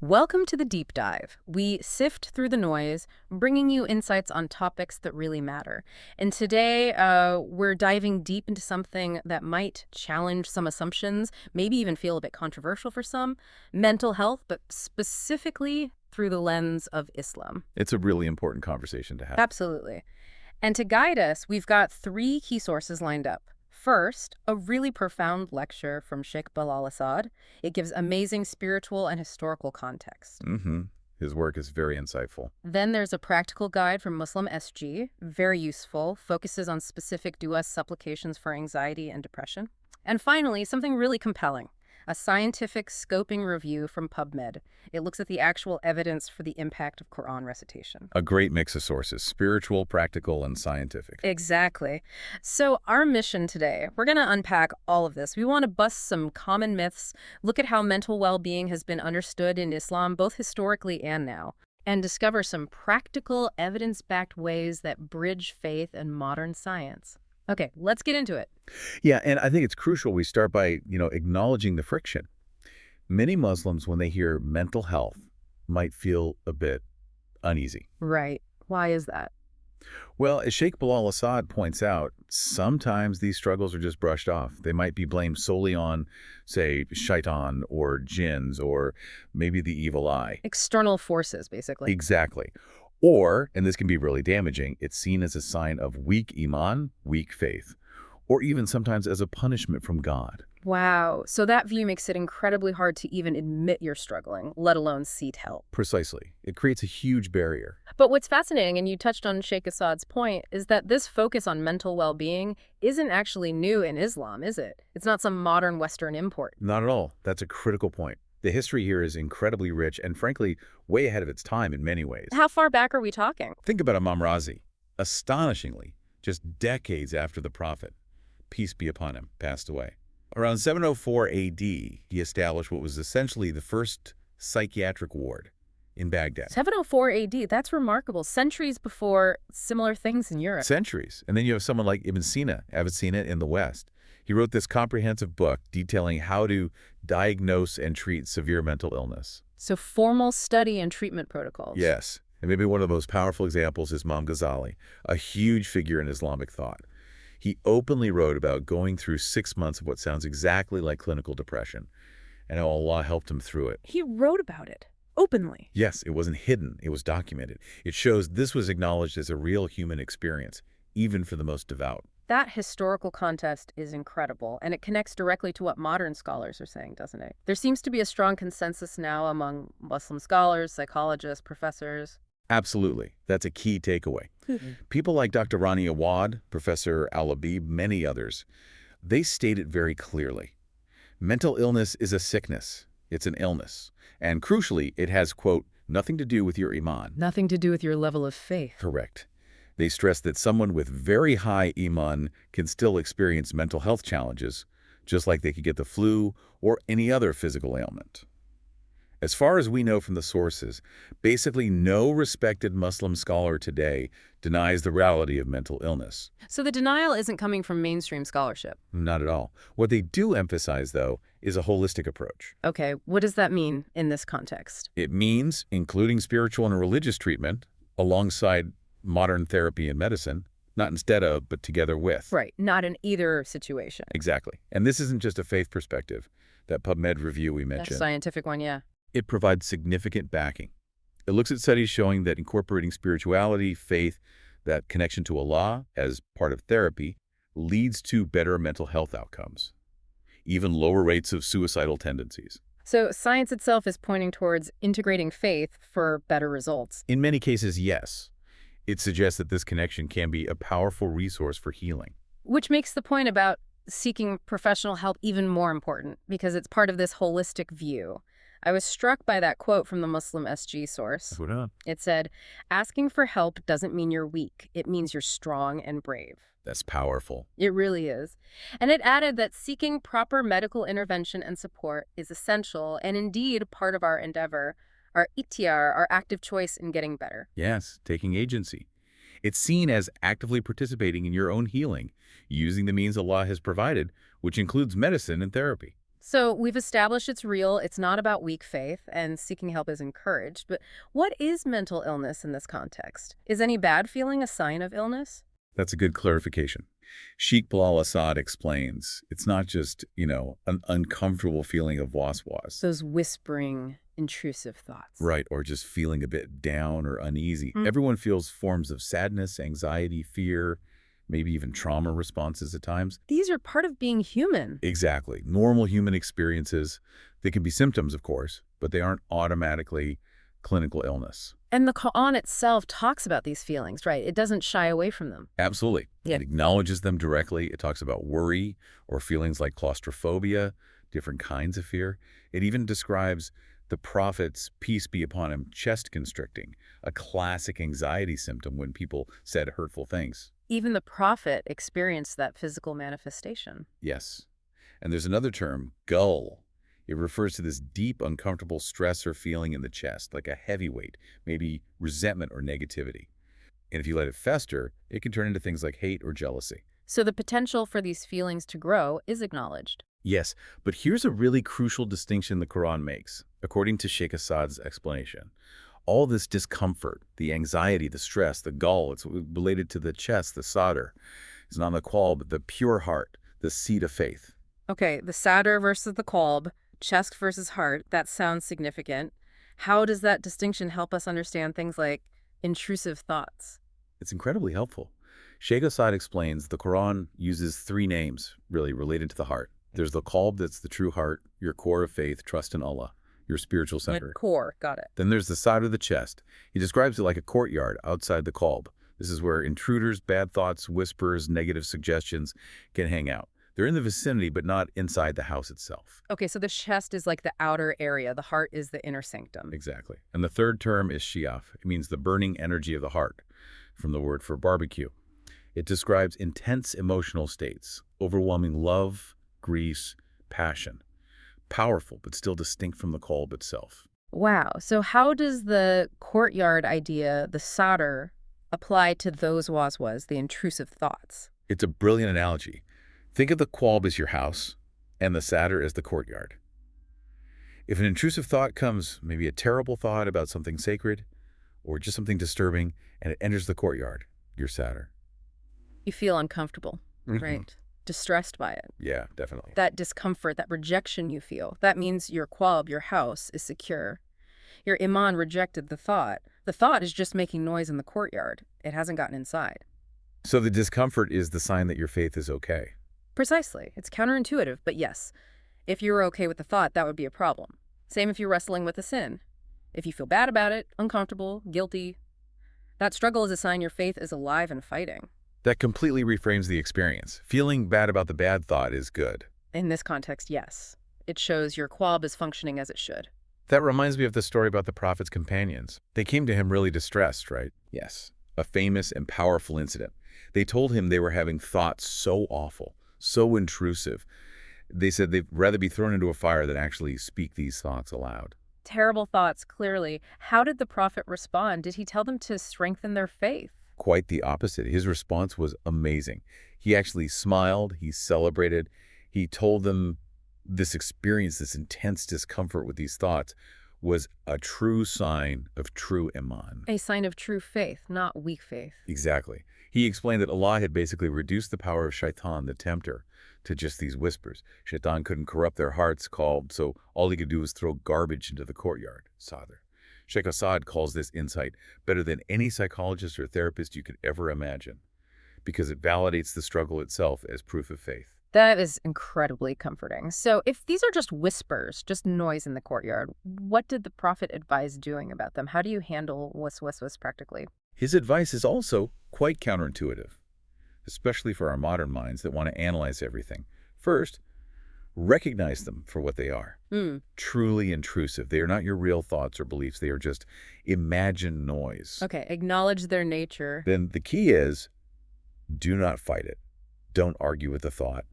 Welcome to the Deep Dive. We sift through the noise, bringing you insights on topics that really matter. And today, we're diving deep into something that might challenge some assumptions, maybe even feel a bit controversial for some, mental health, but specifically through the lens of Islam. It's a really important conversation to have. Absolutely. And to guide us, we've got three key sources lined up. First, a really profound lecture from Sheikh Bilal Assad. It gives amazing spiritual and historical context. His work is very insightful. Then there's a practical guide from Muslim SG, very useful, focuses on specific du'a supplications for anxiety and depression. And finally, something really compelling, a scientific scoping review from PubMed. It looks at the actual evidence for the impact of Qur'an recitation. A great mix of sources, spiritual, practical, and scientific. Exactly. So our mission today, we're going to unpack all of this. We want to bust some common myths, look at how mental well-being has been understood in Islam, both historically and now, and discover some practical, evidence-backed ways that bridge faith and modern science. Okay, let's get into it. Yeah, and I think it's crucial we start by, acknowledging the friction. Many Muslims, when they hear mental health, might feel a bit uneasy. Right. Why is that? Well, as Sheikh Bilal Assad points out, sometimes these struggles are just brushed off. They might be blamed solely on, say, shaitan or jinns or maybe the evil eye. External forces, basically. Exactly. Or, and this can be really damaging, it's seen as a sign of weak iman, weak faith, or even sometimes as a punishment from God. Wow. So that view makes it incredibly hard to even admit you're struggling, let alone seek help. Precisely. It creates a huge barrier. But what's fascinating, and you touched on Sheikh Assad's point, is that this focus on mental well-being isn't actually new in Islam, is it? It's not some modern Western import. Not at all. That's a critical point. The history here is incredibly rich and, frankly, way ahead of its time in many ways. How far back are we talking? Think about Imam Razi. Astonishingly, just decades after the Prophet, peace be upon him, passed away. Around 704 A.D., he established what was essentially the first psychiatric ward in Baghdad. 704 AD, that's remarkable. Centuries before similar things in Europe. Centuries. And then you have someone like Ibn Sina, Avicenna in the West. He wrote this comprehensive book detailing how to diagnose and treat severe mental illness. So formal study and treatment protocols. Yes. And maybe one of the most powerful examples is Imam Ghazali, a huge figure in Islamic thought. He openly wrote about going through 6 months of what sounds exactly like clinical depression and how Allah helped him through it. He wrote about it openly. Yes, it wasn't hidden. It was documented. It shows this was acknowledged as a real human experience, even for the most devout. That historical context is incredible, and it connects directly to what modern scholars are saying, doesn't it? There seems to be a strong consensus now among Muslim scholars, psychologists, professors. Absolutely. That's a key takeaway. People like Dr. Rani Awad, Professor Al-Labib, many others, they state it very clearly. Mental illness is a sickness. It's an illness. And crucially, it has, quote, nothing to do with your iman. Nothing to do with your level of faith. Correct. They stress that someone with very high iman can still experience mental health challenges, just like they could get the flu or any other physical ailment. As far as we know from the sources, basically no respected Muslim scholar today denies the reality of mental illness. So the denial isn't coming from mainstream scholarship. Not at all. What they do emphasize, though, is a holistic approach. Okay, what does that mean in this context? It means including spiritual and religious treatment alongside modern therapy and medicine, not instead of, but together with. Right, not in either situation. Exactly. And this isn't just a faith perspective. That PubMed review we mentioned. That scientific one, yeah. It provides significant backing. It looks at studies showing that incorporating spirituality, faith, that connection to Allah as part of therapy leads to better mental health outcomes, even lower rates of suicidal tendencies. So science itself is pointing towards integrating faith for better results. In many cases, yes. It suggests that this connection can be a powerful resource for healing. Which makes the point about seeking professional help even more important, because it's part of this holistic view. I was struck by that quote from the Muslim SG source. It said, asking for help doesn't mean you're weak. It means you're strong and brave. That's powerful. It really is. And it added that seeking proper medical intervention and support is essential and indeed part of our endeavor, our ikhtiar, our active choice in getting better. Yes, taking agency. It's seen as actively participating in your own healing, using the means Allah has provided, which includes medicine and therapy. So we've established it's real, it's not about weak faith, and seeking help is encouraged. But what is mental illness in this context? Is any bad feeling a sign of illness? That's a good clarification. Sheikh Bilal Assad explains it's not just, an uncomfortable feeling of waswas. Those whispering, intrusive thoughts. Right, or just feeling a bit down or uneasy. Mm. Everyone feels forms of sadness, anxiety, fear, maybe even trauma responses at times. These are part of being human. Exactly. Normal human experiences. They can be symptoms, of course, but they aren't automatically clinical illness. And the Qur'an itself talks about these feelings, right? It doesn't shy away from them. Absolutely. Yeah. It acknowledges them directly. It talks about worry or feelings like claustrophobia, different kinds of fear. It even describes the prophet's, peace be upon him, chest constricting, a classic anxiety symptom when people said hurtful things. Even the prophet experienced that physical manifestation. Yes. And there's another term, gull. It refers to this deep, uncomfortable stress or feeling in the chest, like a heavy weight, maybe resentment or negativity. And if you let it fester, it can turn into things like hate or jealousy. So the potential for these feelings to grow is acknowledged. Yes, but here's a really crucial distinction the Quran makes, according to Sheikh Assad's explanation. All this discomfort, the anxiety, the stress, the gall, it's related to the chest, the sadr. It's not the qalb, but the pure heart, the seat of faith. Okay, the sadr versus the qalb, chest versus heart, that sounds significant. How does that distinction help us understand things like intrusive thoughts? It's incredibly helpful. Sheikh Assad explains the Quran uses three names, really, related to the heart. There's the qalb, that's the true heart, your core of faith, trust in Allah, your spiritual center. Like core, got it. Then there's the side of the chest. He describes it like a courtyard outside the qalb. This is where intruders, bad thoughts, whispers, negative suggestions can hang out. They're in the vicinity, but not inside the house itself. Okay, so the chest is like the outer area. The heart is the inner sanctum. Exactly. And the third term is shiaf. It means the burning energy of the heart, from the word for barbecue. It describes intense emotional states, overwhelming love, grief, passion. Powerful, but still distinct from the qalb itself. Wow. So how does the courtyard idea, the sadr, apply to those waswas, the intrusive thoughts? It's a brilliant analogy. Think of the qalb as your house and the sadr as the courtyard. If an intrusive thought comes, maybe a terrible thought about something sacred or just something disturbing, and it enters the courtyard, your sadr. You feel uncomfortable, right? Distressed by it. Yeah, definitely. That discomfort, that rejection you feel, that means your qalb, your house, is secure. Your iman rejected the thought. The thought is just making noise in the courtyard. It hasn't gotten inside. So the discomfort is the sign that your faith is okay. Precisely. It's counterintuitive, but yes. If you were okay with the thought, that would be a problem. Same if you're wrestling with a sin. If you feel bad about it, uncomfortable, guilty, that struggle is a sign your faith is alive and fighting. That completely reframes the experience. Feeling bad about the bad thought is good. In this context, yes. It shows your qalb is functioning as it should. That reminds me of the story about the prophet's companions. They came to him really distressed, right? Yes. A famous and powerful incident. They told him they were having thoughts so awful, so intrusive. They said they'd rather be thrown into a fire than actually speak these thoughts aloud. Terrible thoughts, clearly. How did the prophet respond? Did he tell them to strengthen their faith? Quite the opposite. His response was amazing. He actually smiled, he celebrated, he told them this experience, this intense discomfort with these thoughts was a true sign of true iman. A sign of true faith, not weak faith. Exactly. He explained that Allah had basically reduced the power of shaitan, the tempter, to just these whispers. Shaitan couldn't corrupt their hearts, so all he could do was throw garbage into the courtyard, sadr. Sheikh Assad calls this insight better than any psychologist or therapist you could ever imagine, because it validates the struggle itself as proof of faith. That is incredibly comforting. So if these are just whispers, just noise in the courtyard, what did the prophet advise doing about them? How do you handle waswas practically? His advice is also quite counterintuitive, especially for our modern minds that want to analyze everything. First, recognize them for what they are. Truly intrusive. They are not your real thoughts or beliefs. They are just imagined noise. Okay, acknowledge their nature. Then the key is, do not fight it. Don't argue with the thought.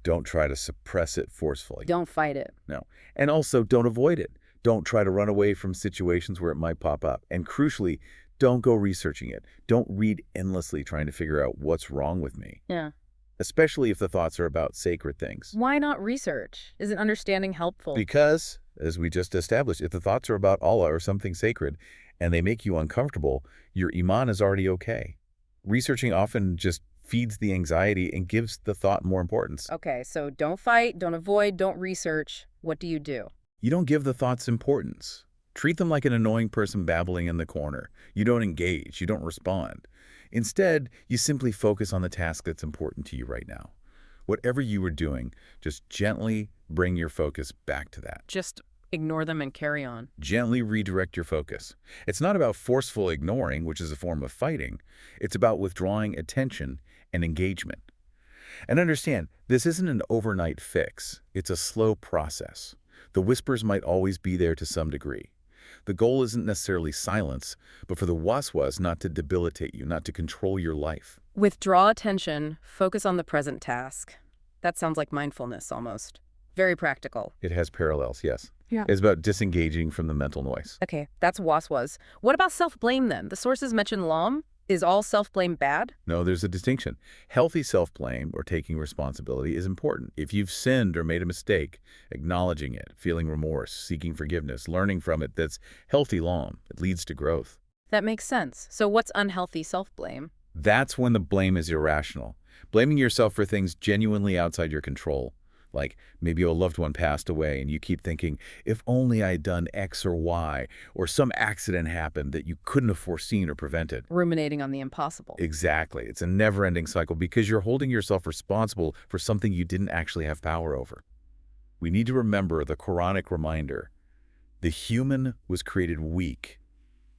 Don't try to suppress it forcefully. Don't fight it. No. And also, don't avoid it. Don't try to run away from situations where it might pop up. And crucially, don't go researching it. Don't read endlessly trying to figure out what's wrong with me. Yeah. especially if the thoughts are about sacred things. Why not research? Isn't understanding helpful? Because, as we just established, if the thoughts are about Allah or something sacred and they make you uncomfortable, your iman is already okay. Researching often just feeds the anxiety and gives the thought more importance. Okay, so don't fight, don't avoid, don't research. What do? You don't give the thoughts importance. Treat them like an annoying person babbling in the corner. You don't engage. You don't respond. Instead, you simply focus on the task that's important to you right now. Whatever you were doing, just gently bring your focus back to that. Just ignore them and carry on. Gently redirect your focus. It's not about forceful ignoring, which is a form of fighting. It's about withdrawing attention and engagement. And understand, this isn't an overnight fix. It's a slow process. The whispers might always be there to some degree. The goal isn't necessarily silence, but for the waswas not to debilitate you, not to control your life. Withdraw attention, focus on the present task. That sounds like mindfulness almost. Very practical. It has parallels, yes. Yeah. It's about disengaging from the mental noise. Okay, that's waswas. What about self-blame then? The sources mention LAM. Is all self-blame bad? No, there's a distinction. Healthy self-blame or taking responsibility is important. If you've sinned or made a mistake, acknowledging it, feeling remorse, seeking forgiveness, learning from it, that's healthy LAM. It leads to growth. That makes sense. So what's unhealthy self-blame? That's when the blame is irrational. Blaming yourself for things genuinely outside your control. Like maybe a loved one passed away and you keep thinking, if only I'd done X or Y, or some accident happened that you couldn't have foreseen or prevented. Ruminating on the impossible. Exactly. It's a never-ending cycle because you're holding yourself responsible for something you didn't actually have power over. We need to remember the Quranic reminder. The human was created weak.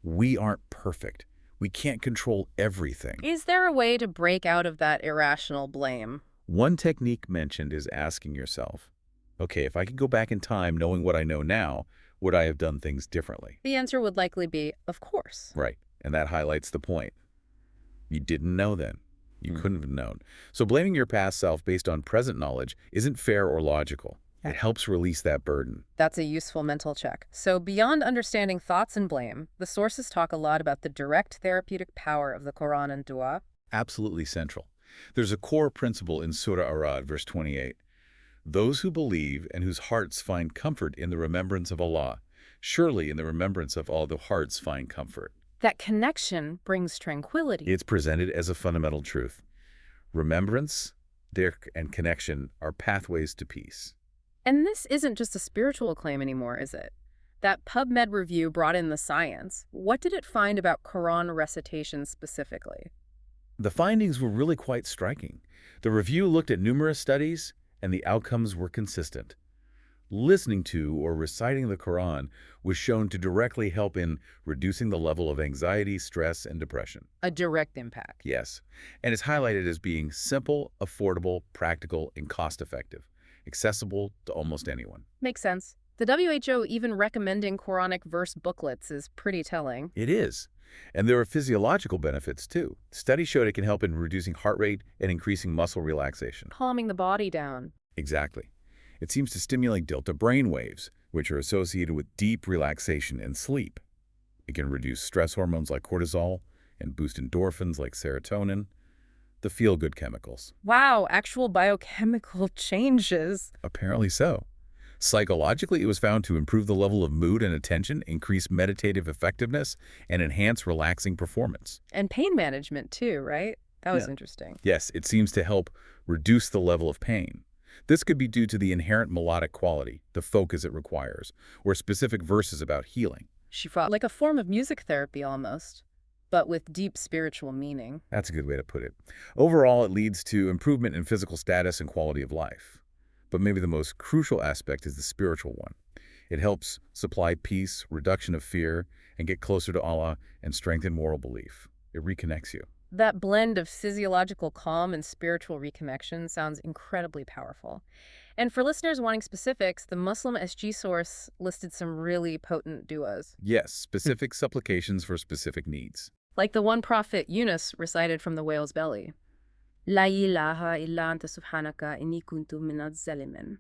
We aren't perfect. We can't control everything. Is there a way to break out of that irrational blame? One technique mentioned is asking yourself, okay, if I could go back in time knowing what I know now, would I have done things differently? The answer would likely be, of course. Right. And that highlights the point. You didn't know then. You couldn't have known. So blaming your past self based on present knowledge isn't fair or logical. It helps release that burden. That's a useful mental check. So beyond understanding thoughts and blame, the sources talk a lot about the direct therapeutic power of the Quran and dua. Absolutely central. There's a core principle in Surah Arad, verse 28. Those who believe and whose hearts find comfort in the remembrance of Allah, surely in the remembrance of all the hearts find comfort. That connection brings tranquility. It's presented as a fundamental truth. Remembrance, dirk, and connection are pathways to peace. And this isn't just a spiritual claim anymore, is it? That PubMed review brought in the science. What did it find about Quran recitation specifically? The findings were really quite striking. The review looked at numerous studies, and the outcomes were consistent. Listening to or reciting the Quran was shown to directly help in reducing the level of anxiety, stress, and depression. A direct impact. Yes, and it's highlighted as being simple, affordable, practical, and cost-effective, accessible to almost anyone. Makes sense. The WHO even recommending Quranic verse booklets is pretty telling. It is. And there are physiological benefits, too. Studies showed it can help in reducing heart rate and increasing muscle relaxation. Calming the body down. Exactly. It seems to stimulate delta brain waves, which are associated with deep relaxation and sleep. It can reduce stress hormones like cortisol and boost endorphins like serotonin, the feel-good chemicals. Wow, actual biochemical changes. Apparently so. Psychologically, it was found to improve the level of mood and attention, increase meditative effectiveness, and enhance relaxing performance. And pain management too, right? That was interesting. Yes, it seems to help reduce the level of pain. This could be due to the inherent melodic quality, the focus it requires, or specific verses about healing. Shifra, like a form of music therapy almost, but with deep spiritual meaning. That's a good way to put it. Overall, it leads to improvement in physical status and quality of life. But maybe the most crucial aspect is the spiritual one. It helps supply peace, reduction of fear, and get closer to Allah and strengthen moral belief. It reconnects you. That blend of physiological calm and spiritual reconnection sounds incredibly powerful. And for listeners wanting specifics, the Muslim SG source listed some really potent duas. Yes, specific supplications for specific needs. Like the one prophet Yunus recited from the whale's belly. La ilaha illa anta subhanaka inni kuntu minaz zalimin.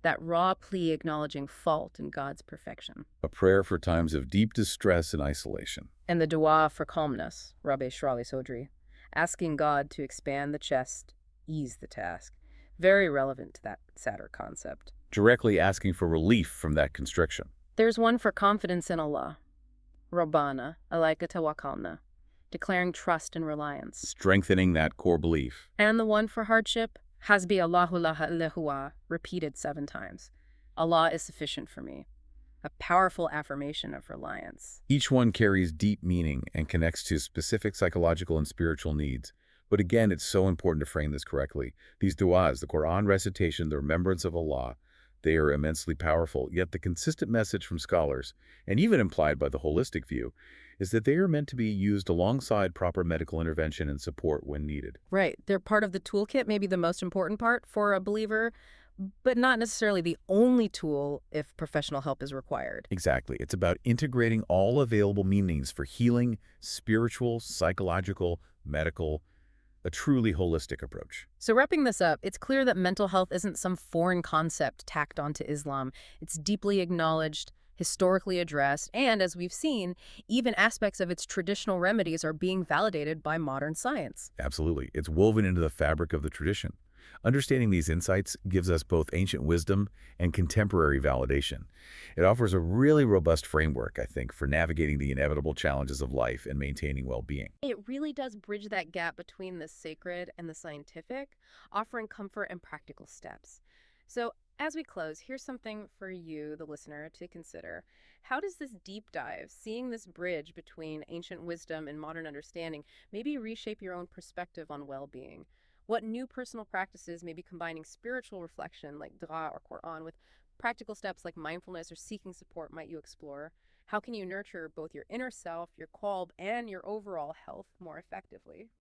That raw plea acknowledging fault in God's perfection. A prayer for times of deep distress and isolation. And the dua for calmness, Rabbi Shrali Sodri, asking God to expand the chest, ease the task. Very relevant to that sadder concept. Directly asking for relief from that constriction. There's one for confidence in Allah. Rabbana, alayka tawakkalna, declaring trust and reliance. Strengthening that core belief. And the one for hardship, Hasbi Allahu la ilaha illa huwa, repeated 7 times. Allah is sufficient for me. A powerful affirmation of reliance. Each one carries deep meaning and connects to specific psychological and spiritual needs. But again, it's so important to frame this correctly. These du'as, the Qur'an recitation, the remembrance of Allah, they are immensely powerful, yet the consistent message from scholars, and even implied by the holistic view, is that they are meant to be used alongside proper medical intervention and support when needed. Right. They're part of the toolkit, maybe the most important part for a believer, but not necessarily the only tool if professional help is required. Exactly. It's about integrating all available meanings for healing, spiritual, psychological, medical, a truly holistic approach. So wrapping this up, it's clear that mental health isn't some foreign concept tacked onto Islam. It's deeply acknowledged, historically addressed, and as we've seen, even aspects of its traditional remedies are being validated by modern science. Absolutely. It's woven into the fabric of the tradition. Understanding these insights gives us both ancient wisdom and contemporary validation. It offers a really robust framework, I think, for navigating the inevitable challenges of life and maintaining well-being. It really does bridge that gap between the sacred and the scientific, offering comfort and practical steps. So, as we close, here's something for you, the listener, to consider. How does this deep dive, seeing this bridge between ancient wisdom and modern understanding, maybe reshape your own perspective on well-being? What new personal practices, maybe combining spiritual reflection like dua or Qur'an with practical steps like mindfulness or seeking support, might you explore? How can you nurture both your inner self, your qalb, and your overall health more effectively?